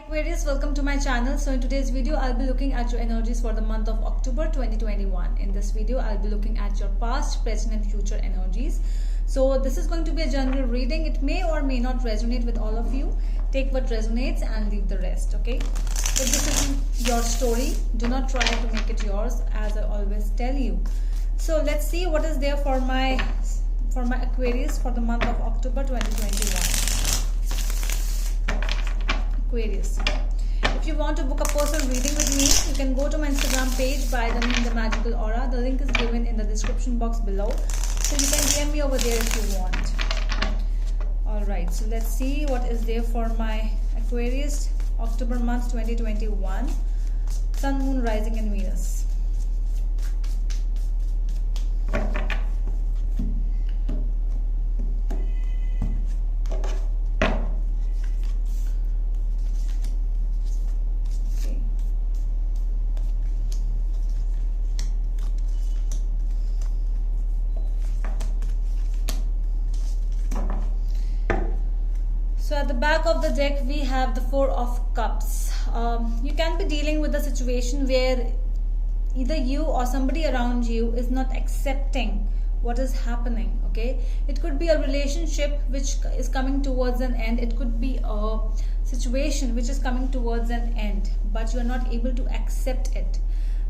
Aquarius, welcome to my channel. So in today's video I'll be looking at your energies for the month of October 2021. In this video I'll be looking at your past, present and future energies. So this is going to be a general reading. It may or may not resonate with all of you. Take what resonates and leave the rest, okay? If this isn't your story, do not try to make it yours, as I always tell you. So let's see what is there for my Aquarius for the month of October 2021. Aquarius, if you want to book a personal reading with me, you can go to my Instagram page by the name The Magical Aura. The link is given in the description box below, so you can DM me over there if you want. Alright, so let's see what is there for my Aquarius October month 2021. Sun, Moon, Rising and Venus. So at the back of the deck we have the Four of Cups. You can be dealing with a situation where either you or somebody around you is not accepting what is happening, okay? It could be a relationship which is coming towards an end. It could be a situation which is coming towards an end, but you are not able to accept it.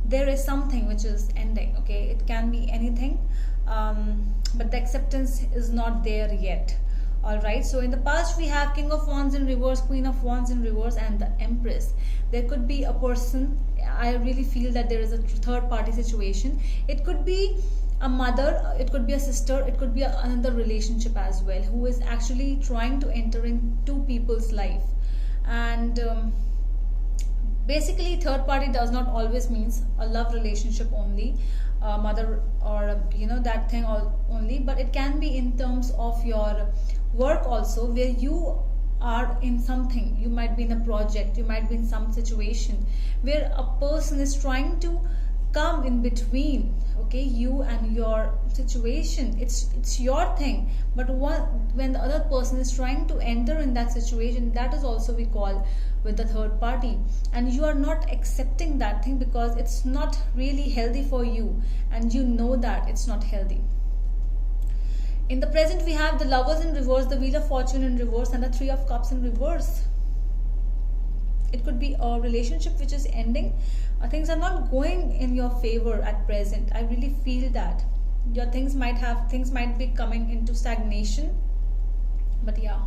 There is something which is ending, okay? It can be anything, but the acceptance is not there yet. Alright, so in the past we have King of Wands in reverse, Queen of Wands in reverse and the Empress. There could be a person, I really feel that there is a third party situation. It could be a mother, it could be a sister, it could be another relationship as well, who is actually trying to enter in two people's life. And basically third party does not always means a love relationship only, mother or that thing only, but it can be in terms of your work also, where you are in something. You might be in a project, you might be in some situation where a person is trying to come in between, okay, you and your situation. It's your thing, but when the other person is trying to enter in that situation, that is also we call with the third party, and you are not accepting that thing because it's not really healthy for you, and you know that it's not healthy. In the present we have the Lovers in reverse, the Wheel of Fortune in reverse and the Three of Cups in reverse. It could be a relationship which is ending. Things are not going in your favor at present. I really feel that your things might be coming into stagnation, but yeah.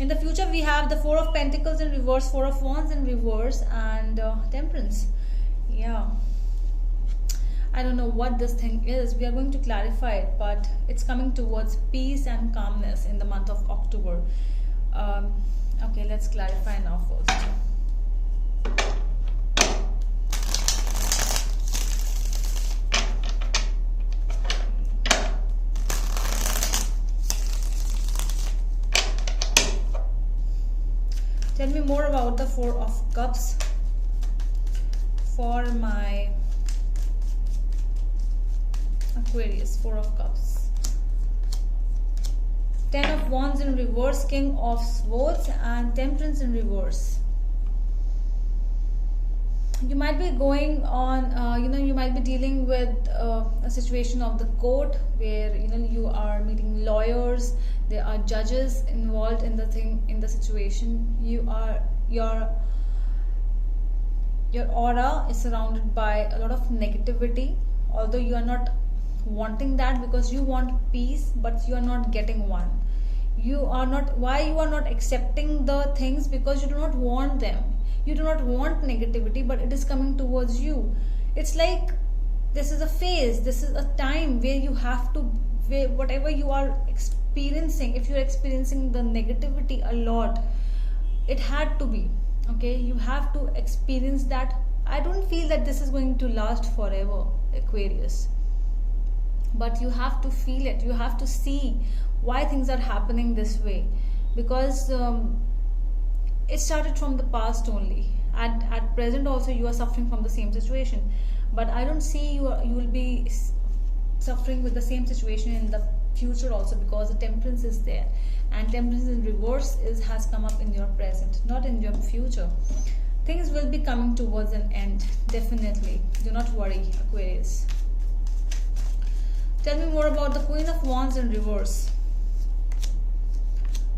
In the future we have the Four of Pentacles in reverse, Four of Wands in reverse and Temperance. Yeah, I don't know what this thing is. We are going to clarify it, but it's coming towards peace and calmness in the month of October. Okay, let's clarify now first. Tell me more about the Four of Cups for my Aquarius. Four of Cups, Ten of Wands in reverse, King of Swords and Temperance in reverse. You might be going on, you might be dealing with a situation of the court where you are meeting lawyers. There are judges involved in the situation. Your aura is surrounded by a lot of negativity, although you are not wanting that because you want peace, but you are not getting one. Why you are not accepting the things? Because you do not want them. You do not want negativity, but it is coming towards you. It's like this is a phase, this is a time where you have to, whatever you are experiencing, if you're experiencing the negativity a lot, it had to be, okay? You have to experience that. I don't feel that this is going to last forever, Aquarius, but you have to feel it. You have to see why things are happening this way, because it started from the past only. At present also you are suffering from the same situation, but I don't see you will be suffering with the same situation in the future also, because the temperance is there, and temperance in reverse has come up in your present, not in your future. Things will be coming towards an end, definitely. Do not worry, Aquarius. Tell me more about the Queen of Wands in reverse.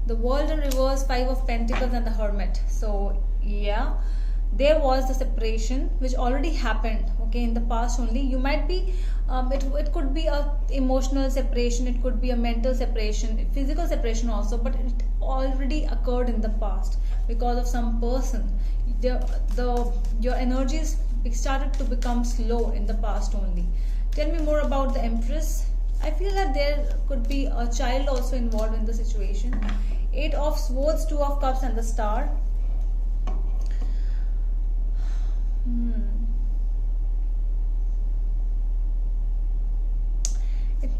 The World in reverse, Five of Pentacles, and the Hermit. So yeah, there was the separation which already happened, okay, in the past only. You might be it could be a emotional separation, it could be a mental separation, physical separation also, but it already occurred in the past because of some person. Your energies started to become slow in the past only. Tell me more about the Empress. I feel that there could be a child also involved in the situation. Eight of Swords, Two of Cups, and the Star.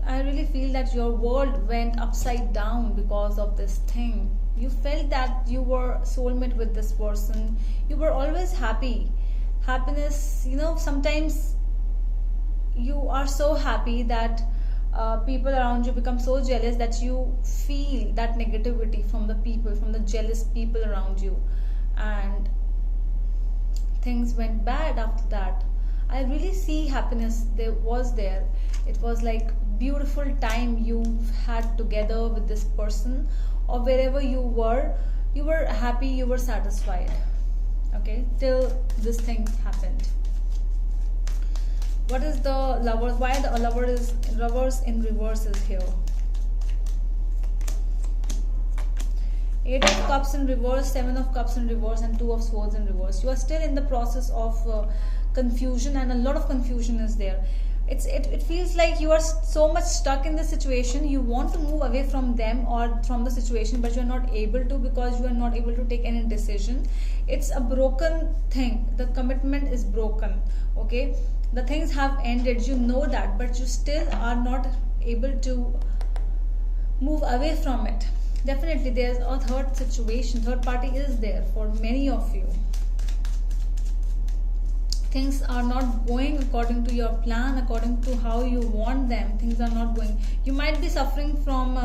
I really feel that your world went upside down because of this thing. You felt that you were soulmate with this person. You were always happy. Happiness, sometimes you are so happy that people around you become so jealous that you feel that negativity from the people, from the jealous people around you, and things went bad after that. I really see happiness there. It was like beautiful time you had together with this person, or wherever you were happy, you were satisfied, okay, till this thing happened. What is the Lovers? Why the Lovers in reverse is here? Eight of Cups in reverse, Seven of Cups in reverse, and Two of Swords in reverse. You are still in the process of confusion, and a lot of confusion is there. It feels like you are so much stuck in the situation. You want to move away from them or from the situation, but you are not able to, because you are not able to take any decision. It's a broken thing. The commitment is broken, okay? The things have ended, you know that, but you still are not able to move away from it. Definitely there's a third party is there for many of you. Things are not going according to your plan, according to how you want them. Things are not going. You might be suffering from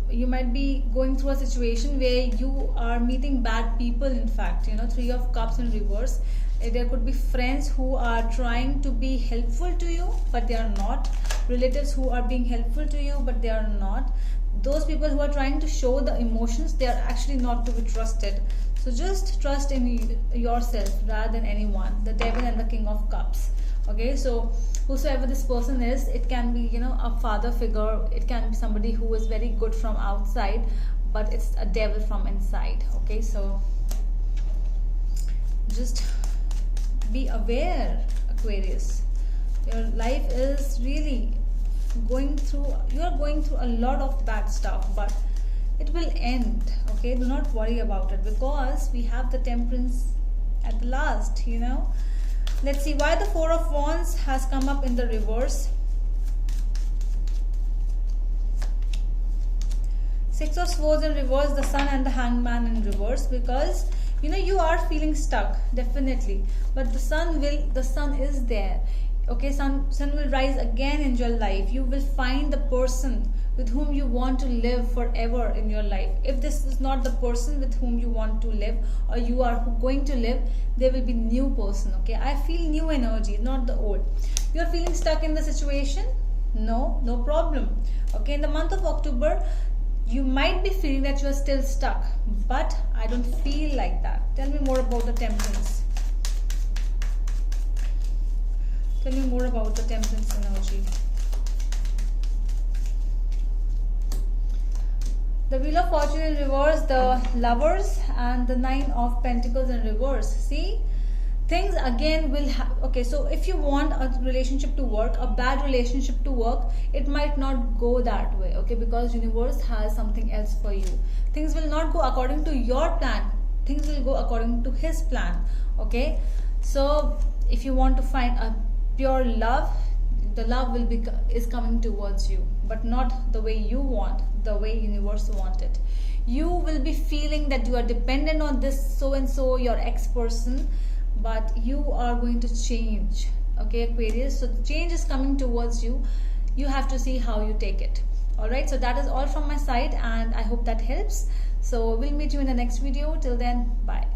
you might be going through a situation where you are meeting bad people. In fact, Three of Cups in reverse. There could be friends who are trying to be helpful to you, but they are not. Relatives who are being helpful to you, but they are not. Those people who are trying to show the emotions, they are actually not to be trusted. So just trust in yourself rather than anyone. The Devil and the King of Cups. Okay, so whosoever this person is, it can be, a father figure. It can be somebody who is very good from outside, but it's a devil from inside. Okay, so just be aware, Aquarius. Your life is really you are going through a lot of bad stuff, but it will end, okay? Do not worry about it, because we have the Temperance at the last. Let's see why the Four of Wands has come up in the reverse. Six of Swords in reverse, the Sun and the Hangman in reverse, because you are feeling stuck, definitely, but the sun is there, okay? Sun will rise again in your life. You will find the person with whom you want to live forever in your life. If this is not the person with whom you want to live, or you are going to live, there will be new person, okay? I feel new energy, not the old. You are feeling stuck in the situation? No problem, okay? In the month of October, you might be feeling that you are still stuck, but I don't feel like that. Tell me more about the Temperance. Tell me more about the Temperance energy. The Wheel of Fortune in reverse, the Lovers, and the Nine of Pentacles in reverse. See? Things again will okay, so if you want a relationship to work, a bad relationship to work, it might not go that way, okay? Because universe has something else for you. Things will not go according to your plan. Things will go according to his plan, okay? So if you want to find a pure love, the love is coming towards you, but not the way you want, the way universe want it. You will be feeling that you are dependent on this so and so, your ex person, but you are going to change, okay, Aquarius? So the change is coming towards you. you have to see how you take it. All right, so that is all from my side, and I hope that helps. So we'll meet you in the next video. Till then, bye.